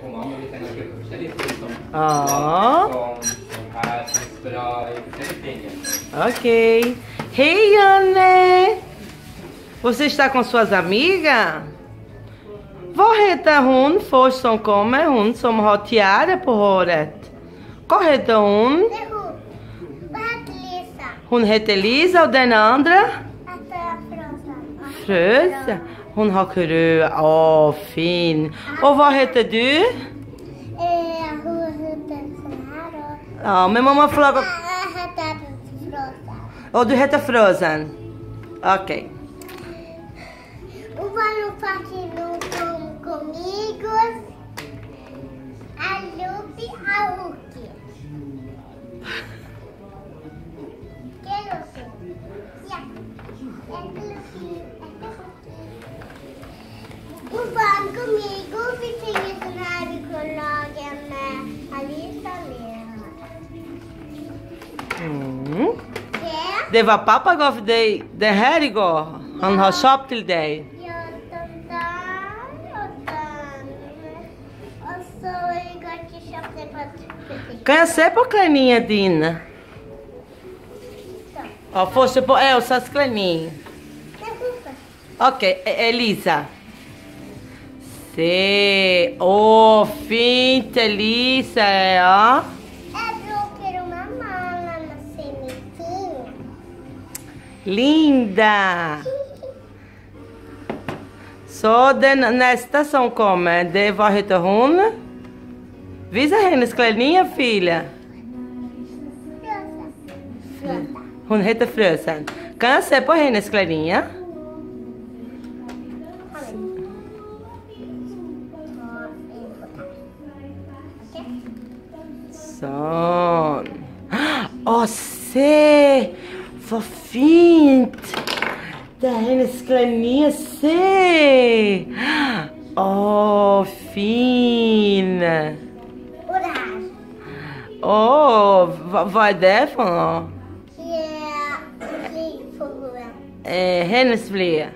Och mamma vill tänka på försäljning som Ja. som här som bra försäljning. Ok. Hey, Anne! Você está com suas amigas? Vad heter hon först som kommer? Hon som har tiara på håret. Vad heter hon? Det är hon. Vad heter Lisa? Hon heter Lisa och den andra? Heter Frozen. Frös. Hon har krö. Åh, fin. Och vad heter du? Hon heter sån här då. Ja, men mamma frågar. Jag heter Frozen. Och du heter Frozen. Okej. O vano facendo comigo a Lupi a Luki. Que Lupi? Ja, é Lupi. O vano comigo, vi tinha sån här vi kunde laga med Alisa med. Mm. Ja. Det var pappa gav dig det här igår. Han har köpt till dig. Och så igår jag köpte på butik. Kan jag se på klänningen din? Ja, får se på Elsas klänning. Okej, Elisa. Se. Åh, fint Elisa. Ja. Jag brukar mamma lämna sig min ting. Linda. Så den nästa som kommer, det vad heter hon? Visa hennes klänning, fila. Frozen. Hon heter Frösen. Kan jag se på hennes klänning? Så. Åh, se! Vad fint! Det är hennes klänning, se! Åh, fin! Och det här. Åh, vad är det för något? Ja, flygfågeln. Hennes fler.